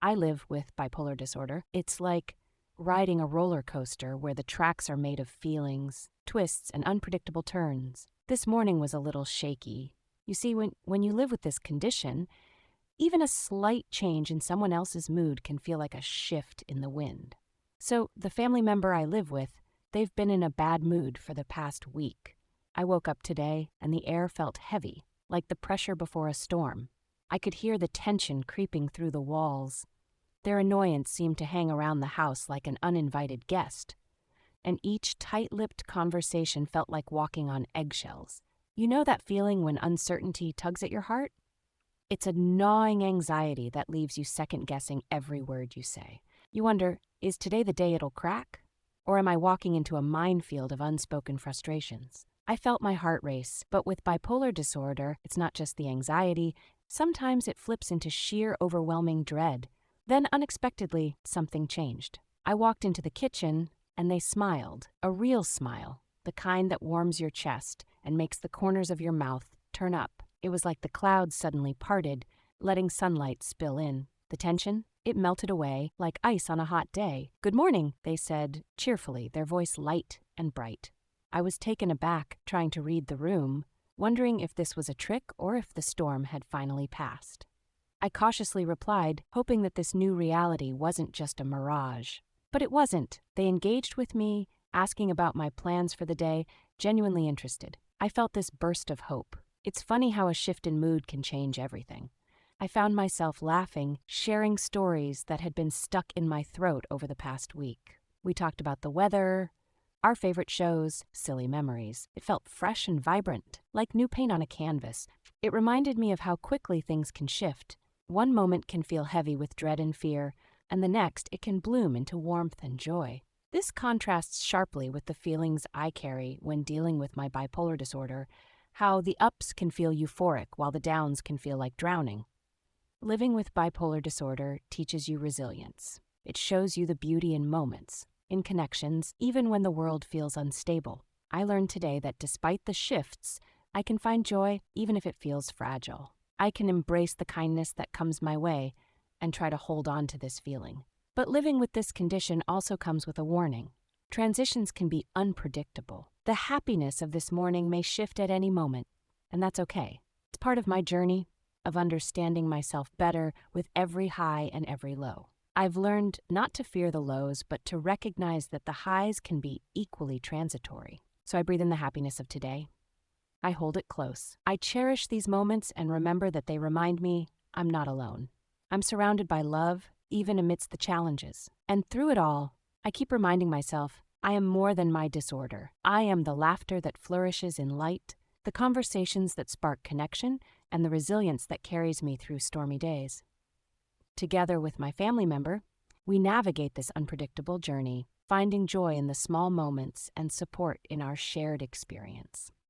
I live with bipolar disorder. It's like riding a roller coaster where the tracks are made of feelings, twists, and unpredictable turns. This morning was a little shaky. You see, when you live with this condition, even a slight change in someone else's mood can feel like a shift in the wind. So, the family member I live with, they've been in a bad mood for the past week. I woke up today and the air felt heavy, like the pressure before a storm. I could hear the tension creeping through the walls. Their annoyance seemed to hang around the house like an uninvited guest, and each tight-lipped conversation felt like walking on eggshells. You know that feeling when uncertainty tugs at your heart? It's a gnawing anxiety that leaves you second-guessing every word you say. You wonder, is today the day it'll crack? Or am I walking into a minefield of unspoken frustrations? I felt my heart race, but with bipolar disorder, it's not just the anxiety. Sometimes it flips into sheer overwhelming dread. Then, unexpectedly, something changed. I walked into the kitchen, and they smiled. A real smile, the kind that warms your chest and makes the corners of your mouth turn up. It was like the clouds suddenly parted, letting sunlight spill in. The tension? It melted away like ice on a hot day. "Good morning," they said cheerfully, their voice light and bright. I was taken aback, trying to read the room, wondering if this was a trick or if the storm had finally passed. I cautiously replied, hoping that this new reality wasn't just a mirage. But it wasn't. They engaged with me, asking about my plans for the day, genuinely interested. I felt this burst of hope. It's funny how a shift in mood can change everything. I found myself laughing, sharing stories that had been stuck in my throat over the past week. We talked about the weather, our favorite shows, silly memories. It felt fresh and vibrant, like new paint on a canvas. It reminded me of how quickly things can shift. One moment can feel heavy with dread and fear, and the next it can bloom into warmth and joy. This contrasts sharply with the feelings I carry when dealing with my bipolar disorder, how the ups can feel euphoric while the downs can feel like drowning. Living with bipolar disorder teaches you resilience. It shows you the beauty in moments, in connections, even when the world feels unstable. I learned today that despite the shifts, I can find joy even if it feels fragile. I can embrace the kindness that comes my way and try to hold on to this feeling. But living with this condition also comes with a warning. Transitions can be unpredictable. The happiness of this morning may shift at any moment, and that's okay. It's part of my journey of understanding myself better with every high and every low. I've learned not to fear the lows, but to recognize that the highs can be equally transitory. So I breathe in the happiness of today. I hold it close. I cherish these moments and remember that they remind me I'm not alone. I'm surrounded by love, even amidst the challenges. And through it all, I keep reminding myself, I am more than my disorder. I am the laughter that flourishes in light, the conversations that spark connection, and the resilience that carries me through stormy days. Together with my family member, we navigate this unpredictable journey, finding joy in the small moments and support in our shared experience.